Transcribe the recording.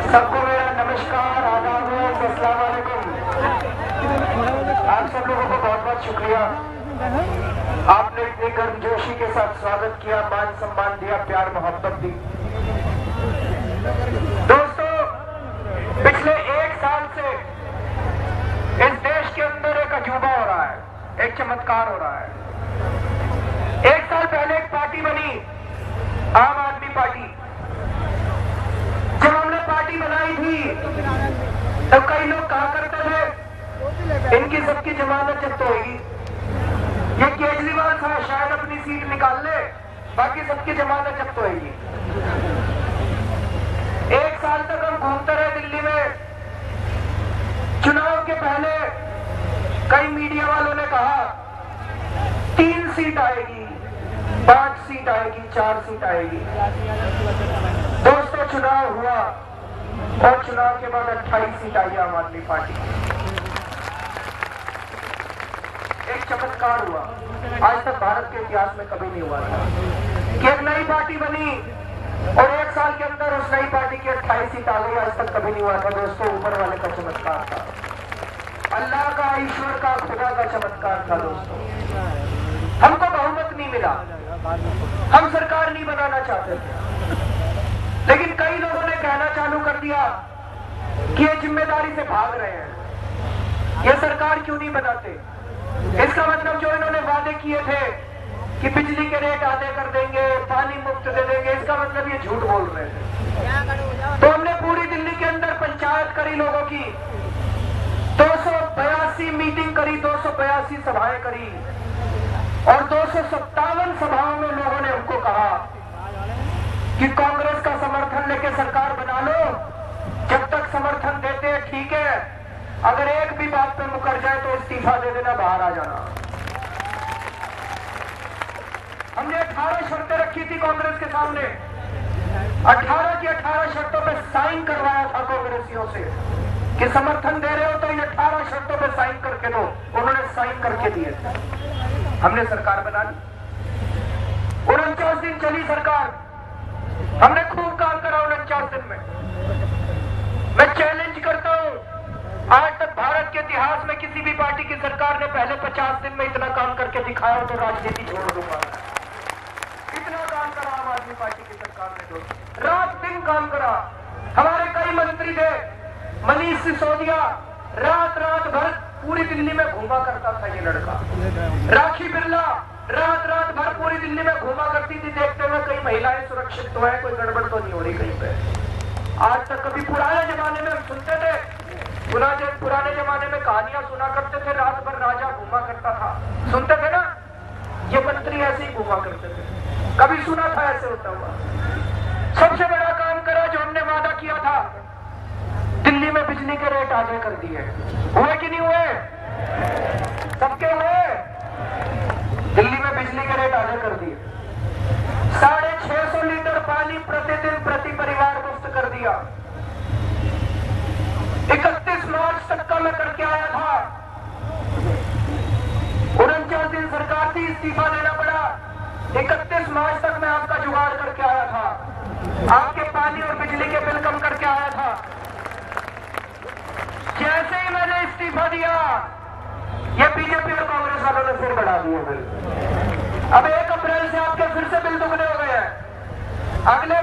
सबको मेरा नमस्कार, आदाब, अस्सलाम वालेकुम। आप सब लोगों को बहुत बहुत शुक्रिया। आपने इतनी गर्मजोशी के साथ स्वागत किया, मान सम्मान दिया, प्यार मोहब्बत दी। दोस्तों, पिछले 1 साल से इस देश के अंदर एक अजूबा हो रहा है, एक चमत्कार हो रहा है। 1 साल पहले एक पार्टी बनी, आम आदमी पार्टी। जब हमने पार्टी बनाई थी तब कई लोग कहा करते थे इनकी सबकी जमानत जब्त होगी, ये केजरीवाल साहब शायद अपनी सीट निकाल ले, बाकी सबकी जमानत जब्त होगी। 1 साल तक हम घूमते रहे दिल्ली में। चुनाव के पहले कई मीडिया वालों ने कहा 3 सीट आएगी, 5 सीट आएगी, 4 सीट आएगी। दोस्तों, चुनाव हुआ और चुनाव के बाद 28 सीट आई आम आदमी पार्टी। एक चमत्कार हुआ, आज तक भारत के इतिहास में कभी नहीं हुआ था कि एक नई पार्टी बनी और 1 साल के अंदर उस नई पार्टी की 28 सीट आ गई। आज तक कभी नहीं हुआ था दोस्तों, ऊपर वाले का चमत्कार था, अल्लाह का, ईश्वर का, खुदा का चमत्कार था। दोस्तों, हमको बहुमत नहीं मिला, हम सरकार नहीं बनाना चाहते थे, लेकिन कई लोगों ने कहना चालू कर दिया कि ये जिम्मेदारी से भाग रहे हैं, ये सरकार क्यों नहीं बनाते। इसका मतलब जो इन्होंने वादे किए थे कि बिजली के रेट आधे कर देंगे, पानी मुफ्त दे देंगे, इसका मतलब ये झूठ बोल रहे थे। तो हमने पूरी दिल्ली के अंदर पंचायत करी, लोगों की 282 मीटिंग करी, 282 सभाएं करी और 257 सभाओं में लोगों ने हमको कहा कि कांग्रेस का समर्थन लेके सरकार बना लो। जब तक समर्थन देते हैं ठीक है, अगर एक भी बात पे मुकर जाए तो इस्तीफा दे देना, बाहर आ जाना। हमने 18 शर्तें रखी थी कांग्रेस के सामने, 18 की 18 शर्तों पे साइन करवाया था कांग्रेसियों से कि समर्थन दे रहे हो तो ये 18 शर्तों पे साइन करके दो। उन्होंने साइन करके दिए थे, हमने सरकार बना ली। 49 दिन चली सरकार, हमने खूब काम करा 49 दिन में। मैं चैलेंज करता हूं, आज तक भारत के इतिहास में किसी भी पार्टी की सरकार ने पहले 50 दिन में इतना काम करके दिखाया तो राजनीति छोड़ दूंगा। इतना काम करा आम आदमी पार्टी की सरकार ने, जो रात दिन काम करा। हमारे कई मंत्री थे, मनीष सिसोदिया रात भर पूरी दिल्ली में घूमा करता था ये लड़का। राखी बिरला रात भर पूरी दिल्ली में घूमा करती थी, देखते हुए कई महिलाएं सुरक्षित तो है, कोई गड़बड़ तो नहीं हो रही कहीं पे। आज तक कभी पुराने जमाने में हम सुनते थे, पुराने जमाने में कहानियां सुना करते थे, रात भर राजा घूमा करता था, सुनते थे ना, ये मंत्री ऐसे ही घूमा करते थे। कभी सुना था ऐसे होता हुआ? सबसे बड़ा काम करा जो हमने वादा किया था, दिल्ली में बिजली के रेट आधे कर दिए। हुए कि नहीं हुए? सबके हुए। दिल्ली में बिजली के रेट आधे कर दिए। 650 लीटर पानी प्रतिदिन प्रति परिवार मुफ्त कर दिया। 31 मार्च तक का मैं करके आया था। 49 दिन सरकार थी, इस्तीफा देना पड़ा। 31 मार्च तक मैं आपका जुगाड़ करके आया था, आपके पानी और बिजली के बिल कम करके आया था। जैसे ही मैंने इस्तीफा दिया, ये बीजेपी और कांग्रेस वालों ने फिर बढ़ा दिए बिल। अब 1 अप्रैल से आपके फिर से बिल दुगने हो गए हैं। अगले